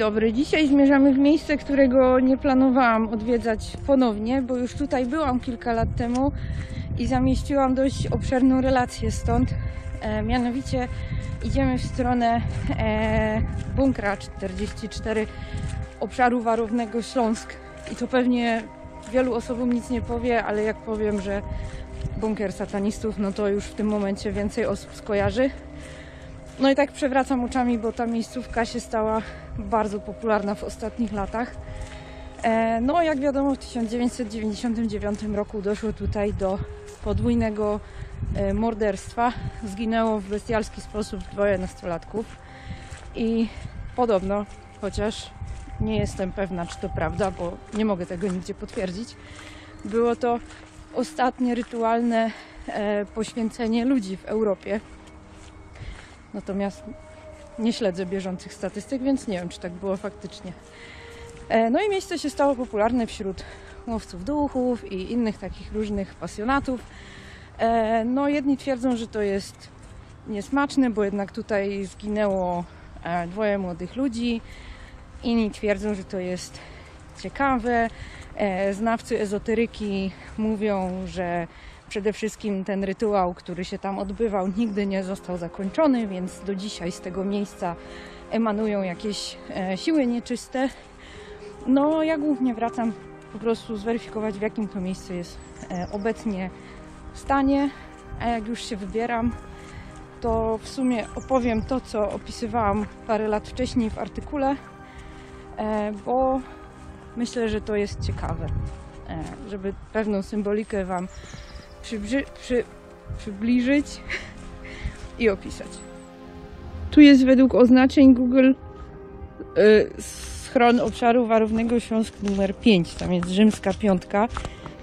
dobry. Dzisiaj zmierzamy w miejsce, którego nie planowałam odwiedzać ponownie, bo już tutaj byłam kilka lat temu i zamieściłam dość obszerną relację stąd. Mianowicie idziemy w stronę bunkra 44 obszaru warownego Śląsk. I to pewnie wielu osobom nic nie powie, ale jak powiem, że bunkier satanistów, no to już w tym momencie więcej osób skojarzy. No i tak przewracam oczami, bo ta miejscówka się stała bardzo popularna w ostatnich latach. No jak wiadomo, w 1999 roku doszło tutaj do podwójnego morderstwa. Zginęło w bestialski sposób 2 nastolatków i podobno, chociaż nie jestem pewna, czy to prawda, bo nie mogę tego nigdzie potwierdzić, było to ostatnie rytualne poświęcenie ludzi w Europie. Natomiast nie śledzę bieżących statystyk, więc nie wiem, czy tak było faktycznie. No i miejsce się stało popularne wśród łowców duchów i innych takich różnych pasjonatów. No jedni twierdzą, że to jest niesmaczne, bo jednak tutaj zginęło 2 młodych ludzi. Inni twierdzą, że to jest ciekawe. Znawcy ezoteryki mówią, że przede wszystkim ten rytuał, który się tam odbywał, nigdy nie został zakończony, więc do dzisiaj z tego miejsca emanują jakieś siły nieczyste. No ja głównie wracam po prostu zweryfikować, w jakim to miejsce jest obecnie w stanie, a jak już się wybieram, to w sumie opowiem to, co opisywałam parę lat wcześniej w artykule, bo myślę, że to jest ciekawe, żeby pewną symbolikę Wam przybliżyć i opisać. Tu jest według oznaczeń Google schron obszaru warownego Śląsk numer 5. Tam jest rzymska 5.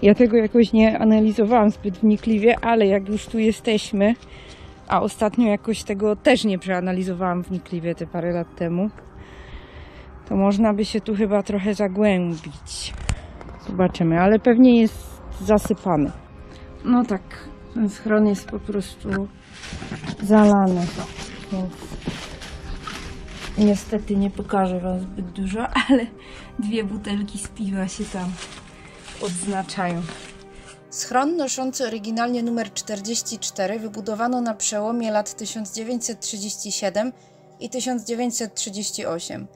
Ja tego jakoś nie analizowałam zbyt wnikliwie, ale jak już tu jesteśmy, a ostatnio jakoś tego też nie przeanalizowałam wnikliwie te parę lat temu, to można by się tu chyba trochę zagłębić. Zobaczymy, ale pewnie jest zasypany. No tak, ten schron jest po prostu zalany, więc niestety nie pokażę Wam zbyt dużo, ale 2 butelki z piwa się tam odznaczają. Schron noszący oryginalnie numer 44 wybudowano na przełomie lat 1937 i 1938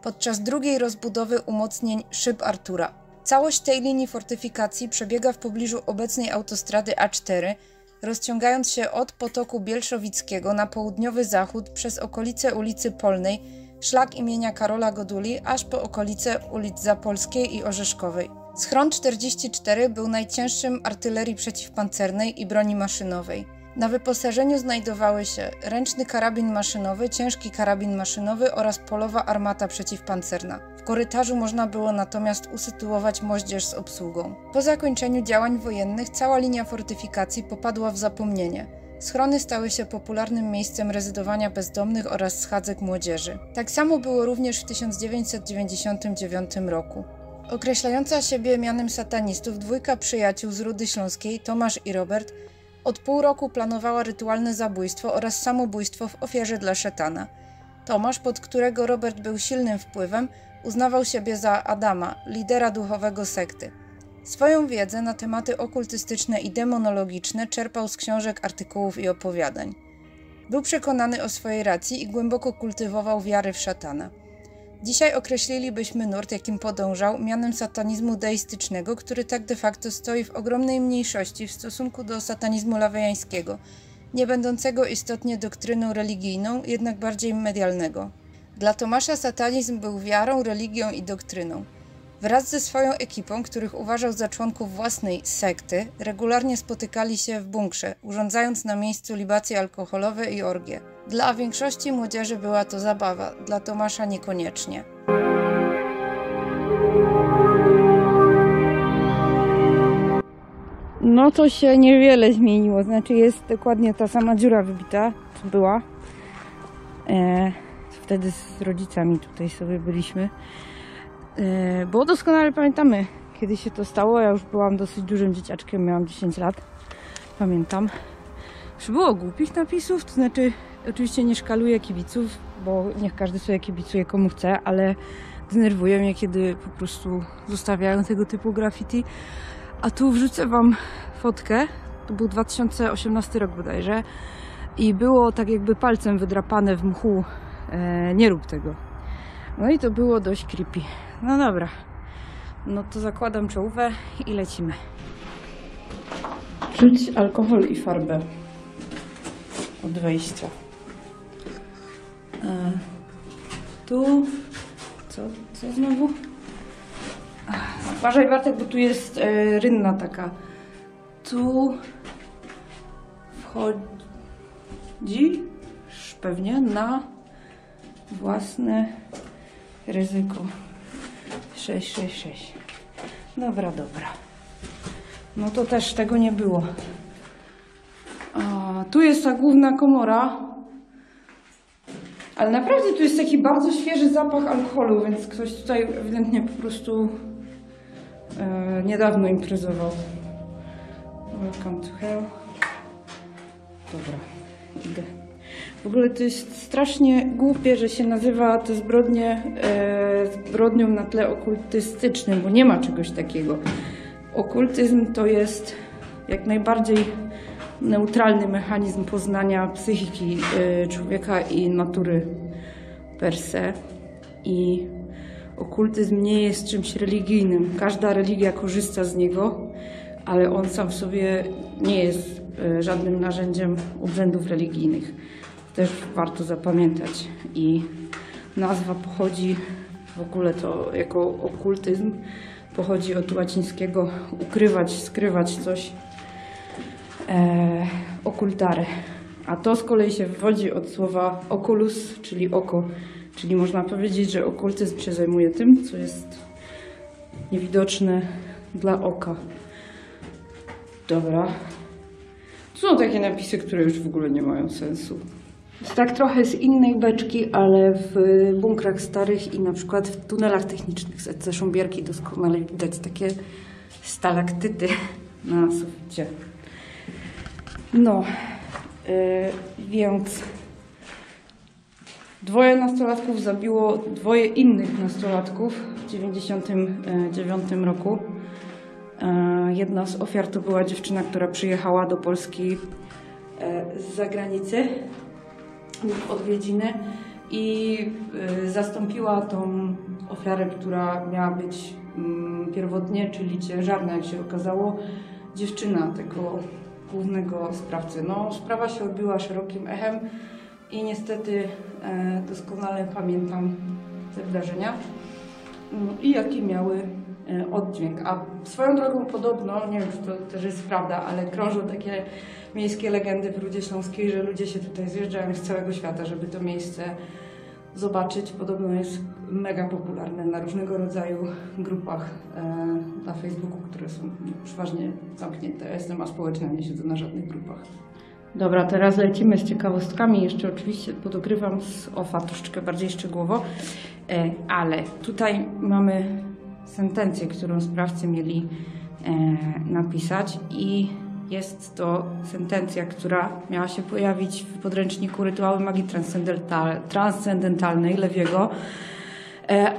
podczas drugiej rozbudowy umocnień szyb Artura. Całość tej linii fortyfikacji przebiega w pobliżu obecnej autostrady A4, rozciągając się od potoku Bielszowickiego na południowy zachód przez okolice ulicy Polnej, szlak imienia Karola Goduli, aż po okolice ulic Zapolskiej i Orzeszkowej. Schron 44 był najcięższym artylerii przeciwpancernej i broni maszynowej. Na wyposażeniu znajdowały się ręczny karabin maszynowy, ciężki karabin maszynowy oraz polowa armata przeciwpancerna. W korytarzu można było natomiast usytuować moździerz z obsługą. Po zakończeniu działań wojennych cała linia fortyfikacji popadła w zapomnienie. Schrony stały się popularnym miejscem rezydowania bezdomnych oraz schadzek młodzieży. Tak samo było również w 1999 roku. Określająca siebie mianem satanistów 2 przyjaciół z Rudy Śląskiej, Tomasz i Robert, od pół roku planowała rytualne zabójstwo oraz samobójstwo w ofierze dla szatana. Tomasz, pod którego Robert był silnym wpływem, uznawał siebie za Adama, lidera duchowego sekty. Swoją wiedzę na tematy okultystyczne i demonologiczne czerpał z książek, artykułów i opowiadań. Był przekonany o swojej racji i głęboko kultywował wiarę w szatana. Dzisiaj określilibyśmy nurt, jakim podążał, mianem satanizmu deistycznego, który tak de facto stoi w ogromnej mniejszości w stosunku do satanizmu lawejańskiego, nie będącego istotnie doktryną religijną, jednak bardziej medialnego. Dla Tomasza satanizm był wiarą, religią i doktryną. Wraz ze swoją ekipą, których uważał za członków własnej sekty, regularnie spotykali się w bunkrze, urządzając na miejscu libacje alkoholowe i orgie. Dla większości młodzieży była to zabawa, dla Tomasza niekoniecznie. No to się niewiele zmieniło, znaczy jest dokładnie ta sama dziura wybita, co była. Wtedy z rodzicami tutaj sobie byliśmy. Bo doskonale pamiętamy, kiedy się to stało. Ja już byłam dosyć dużym dzieciaczkiem, miałam 10 lat. Pamiętam. Czy było głupich napisów? To znaczy Oczywiście nie szkaluję kibiców, bo niech każdy sobie kibicuje komu chce, ale denerwuje mnie, kiedy po prostu zostawiają tego typu graffiti. A tu wrzucę wam fotkę, to był 2018 rok bodajże i było tak jakby palcem wydrapane w mchu, nie rób tego. No i to było dość creepy. No dobra, no to zakładam czołówę i lecimy. Rzuć alkohol i farbę od wejścia. Tu... Co znowu? Uważaj, Bartek, bo tu jest rynna taka. Tu wchodzisz pewnie na własne ryzyko. 666. Dobra. No to też tego nie było. Tu jest ta główna komora. Ale naprawdę tu jest taki bardzo świeży zapach alkoholu, więc ktoś tutaj ewidentnie po prostu niedawno imprezował. Welcome to hell. Dobra, idę. W ogóle to jest strasznie głupie, że się nazywa te zbrodnie zbrodnią na tle okultystycznym, bo nie ma czegoś takiego. Okultyzm to jest jak najbardziej neutralny mechanizm poznania psychiki człowieka i natury per se. I okultyzm nie jest czymś religijnym. Każda religia korzysta z niego, ale on sam w sobie nie jest żadnym narzędziem obrzędów religijnych. Też warto zapamiętać. I nazwa pochodzi, w ogóle to jako okultyzm, pochodzi od łacińskiego ukrywać, skrywać coś. Okultare. A to z kolei się wywodzi od słowa oculus, czyli oko. Czyli można powiedzieć, że okultyzm się zajmuje tym, co jest niewidoczne dla oka. Dobra. Tu są takie napisy, które już w ogóle nie mają sensu. Jest tak trochę z innej beczki, ale w bunkrach starych i na przykład w tunelach technicznych z Szombierki doskonale widać takie stalaktyty na suficie. No, więc dwoje nastolatków zabiło dwoje innych nastolatków w 1999 roku. Jedna z ofiar to była dziewczyna, która przyjechała do Polski z zagranicy w odwiedziny i zastąpiła tą ofiarę, która miała być pierwotnie, czyli ciężarna, jak się okazało, dziewczyna tego głównego sprawcy. No, sprawa się odbyła szerokim echem i niestety doskonale pamiętam te wydarzenia i jaki miały oddźwięk. A swoją drogą podobno, nie wiem, czy to też jest prawda, ale krążą takie miejskie legendy w Rudzie Śląskiej, że ludzie się tutaj zjeżdżają z całego świata, żeby to miejsce zobaczyć. Podobno jest mega popularne na różnego rodzaju grupach na Facebooku, które są przeważnie zamknięte. Ja jestem aspołeczna, nie siedzę na żadnych grupach. Dobra, teraz lecimy z ciekawostkami. Jeszcze oczywiście podogrywam z OFA troszeczkę bardziej szczegółowo, ale tutaj mamy sentencję, którą sprawcy mieli napisać i jest to sentencja, która miała się pojawić w podręczniku Rytuały Magii Transcendentalnej Lewiego,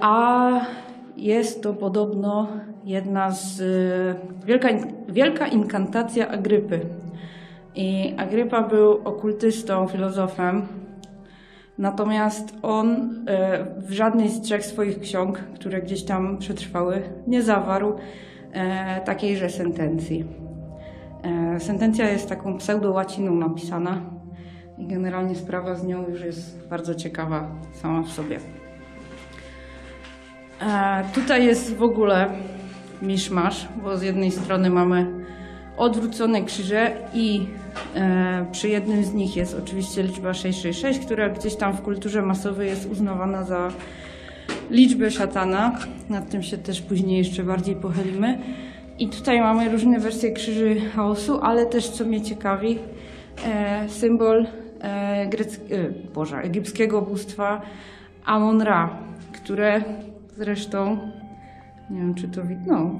a jest to podobno jedna z wielka inkantacja Agrypy. I Agrypa był okultystą, filozofem, natomiast on w żadnej z trzech swoich ksiąg, które gdzieś tam przetrwały, nie zawarł takiejże sentencji. Sentencja jest taką pseudo-łaciną napisana i generalnie sprawa z nią już jest bardzo ciekawa sama w sobie. Tutaj jest w ogóle miszmasz, bo z jednej strony mamy odwrócone krzyże i przy jednym z nich jest oczywiście liczba 666, która gdzieś tam w kulturze masowej jest uznawana za liczbę szatana. Nad tym się też później jeszcze bardziej pochylimy. I tutaj mamy różne wersje krzyży chaosu, ale też, co mnie ciekawi, symbol egipskiego bóstwa Amon-Ra, które zresztą, nie wiem, czy to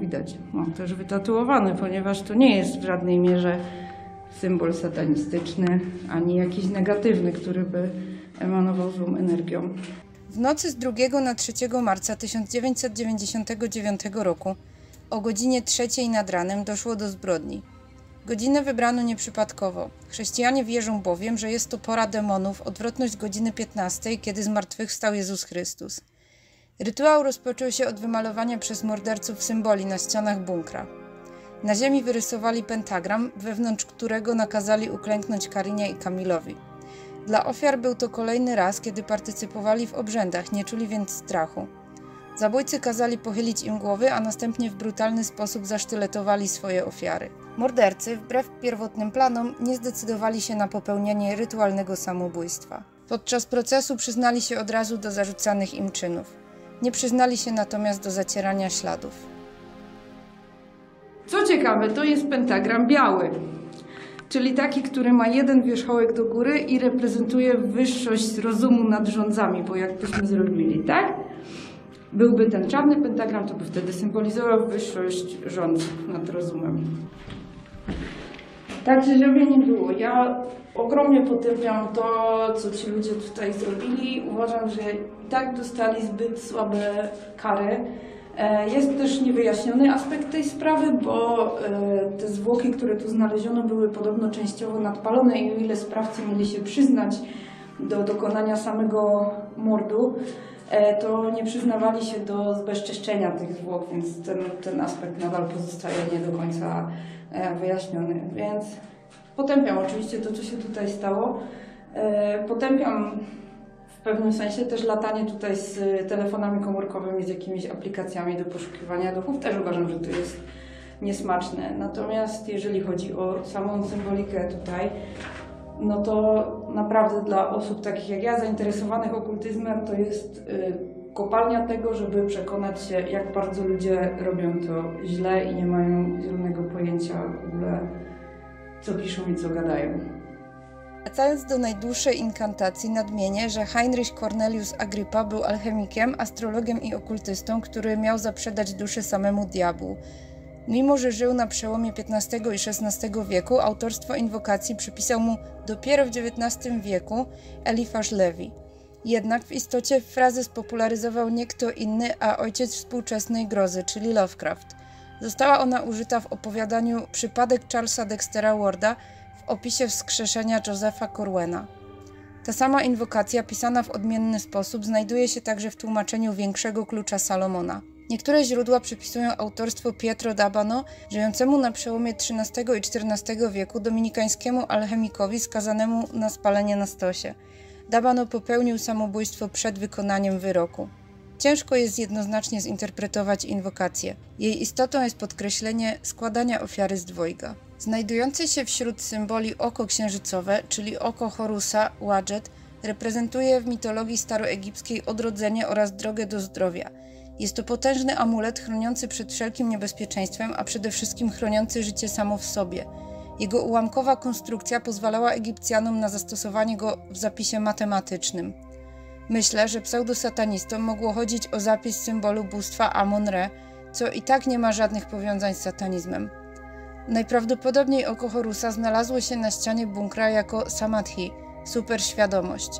widać, mam też wytatuowane, ponieważ to nie jest w żadnej mierze symbol satanistyczny, ani jakiś negatywny, który by emanował złą energią. W nocy z 2 na 3 marca 1999 roku o godzinie 3 nad ranem doszło do zbrodni. Godzinę wybrano nieprzypadkowo. Chrześcijanie wierzą bowiem, że jest to pora demonów, odwrotność godziny 15, kiedy zmartwychwstał Jezus Chrystus. Rytuał rozpoczął się od wymalowania przez morderców symboli na ścianach bunkra. Na ziemi wyrysowali pentagram, wewnątrz którego nakazali uklęknąć Karinie i Kamilowi. Dla ofiar był to kolejny raz, kiedy partycypowali w obrzędach, nie czuli więc strachu. Zabójcy kazali pochylić im głowy, a następnie w brutalny sposób zasztyletowali swoje ofiary. Mordercy, wbrew pierwotnym planom, nie zdecydowali się na popełnienie rytualnego samobójstwa. Podczas procesu przyznali się od razu do zarzucanych im czynów. Nie przyznali się natomiast do zacierania śladów. Co ciekawe, to jest pentagram biały, czyli taki, który ma jeden wierzchołek do góry i reprezentuje wyższość rozumu nad rządzami, bo jakbyśmy zrobili, tak? Byłby ten czarny pentagram, to by wtedy symbolizował wyższość rządów nad rozumem. Także żeby nie było, ja ogromnie potępiam to, co ci ludzie tutaj zrobili. Uważam, że i tak dostali zbyt słabe kary. Jest też niewyjaśniony aspekt tej sprawy, bo te zwłoki, które tu znaleziono, były podobno częściowo nadpalone i o ile sprawcy mieli się przyznać do dokonania samego mordu, to nie przyznawali się do zbezczeszczenia tych zwłok, więc ten aspekt nadal pozostaje nie do końca wyjaśniony. Więc potępiam oczywiście to, co się tutaj stało. Potępiam w pewnym sensie też latanie tutaj z telefonami komórkowymi, z jakimiś aplikacjami do poszukiwania duchów. Też uważam, że to jest niesmaczne. Natomiast jeżeli chodzi o samą symbolikę tutaj, no to naprawdę dla osób takich jak ja, zainteresowanych okultyzmem, to jest kopalnia tego, żeby przekonać się, jak bardzo ludzie robią to źle i nie mają zielonego pojęcia w ogóle, co piszą i co gadają. Wracając do najdłuższej inkantacji, nadmienię, że Heinrich Cornelius Agrippa był alchemikiem, astrologiem i okultystą, który miał zaprzedać duszę samemu diabłu. Mimo że żył na przełomie XV i XVI wieku, autorstwo inwokacji przypisał mu dopiero w XIX wieku Elifasz Lewi. Jednak w istocie frazę spopularyzował nie kto inny, a ojciec współczesnej grozy, czyli Lovecraft. Została ona użyta w opowiadaniu Przypadek Charlesa Dextera Warda w opisie wskrzeszenia Josepha Corwena. Ta sama inwokacja, pisana w odmienny sposób, znajduje się także w tłumaczeniu Większego Klucza Salomona. Niektóre źródła przypisują autorstwo Pietro d'Abano, żyjącemu na przełomie XIII i XIV wieku dominikańskiemu alchemikowi skazanemu na spalenie na stosie. D'Abano popełnił samobójstwo przed wykonaniem wyroku. Ciężko jest jednoznacznie zinterpretować inwokację. Jej istotą jest podkreślenie składania ofiary z dwojga. Znajdujące się wśród symboli oko księżycowe, czyli oko Horusa, Wadżet, reprezentuje w mitologii staroegipskiej odrodzenie oraz drogę do zdrowia. Jest to potężny amulet chroniący przed wszelkim niebezpieczeństwem, a przede wszystkim chroniący życie samo w sobie. Jego ułamkowa konstrukcja pozwalała Egipcjanom na zastosowanie go w zapisie matematycznym. Myślę, że pseudosatanistom mogło chodzić o zapis symbolu bóstwa Amon-Re, co i tak nie ma żadnych powiązań z satanizmem. Najprawdopodobniej oko Horusa znalazło się na ścianie bunkra jako samadhi, superświadomość.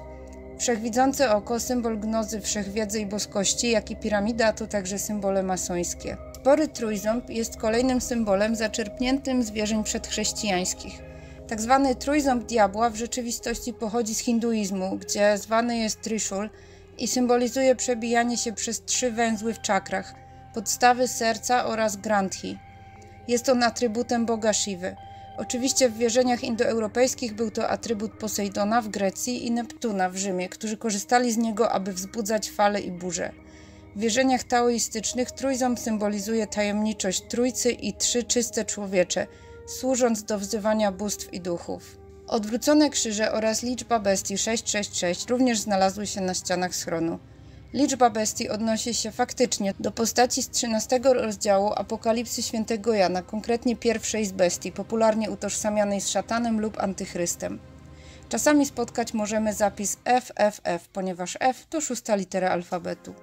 Wszechwidzące oko, symbol gnozy, wszechwiedzy i boskości, jak i piramida to także symbole masońskie. Spory trójząb jest kolejnym symbolem zaczerpniętym z wierzeń przedchrześcijańskich. Tak zwany trójząb diabła w rzeczywistości pochodzi z hinduizmu, gdzie zwany jest Trishul i symbolizuje przebijanie się przez 3 węzły w czakrach, podstawy serca oraz Granthi. Jest on atrybutem boga Shiwy. Oczywiście w wierzeniach indoeuropejskich był to atrybut Posejdona w Grecji i Neptuna w Rzymie, którzy korzystali z niego, aby wzbudzać fale i burze. W wierzeniach taoistycznych trójząb symbolizuje tajemniczość Trójcy i 3 czyste człowiecze, służąc do wzywania bóstw i duchów. Odwrócone krzyże oraz liczba bestii 666 również znalazły się na ścianach schronu. Liczba bestii odnosi się faktycznie do postaci z 13 rozdziału Apokalipsy Świętego Jana, konkretnie pierwszej z bestii, popularnie utożsamianej z szatanem lub antychrystem. Czasami spotkać możemy zapis FFF, ponieważ F to 6. litera alfabetu.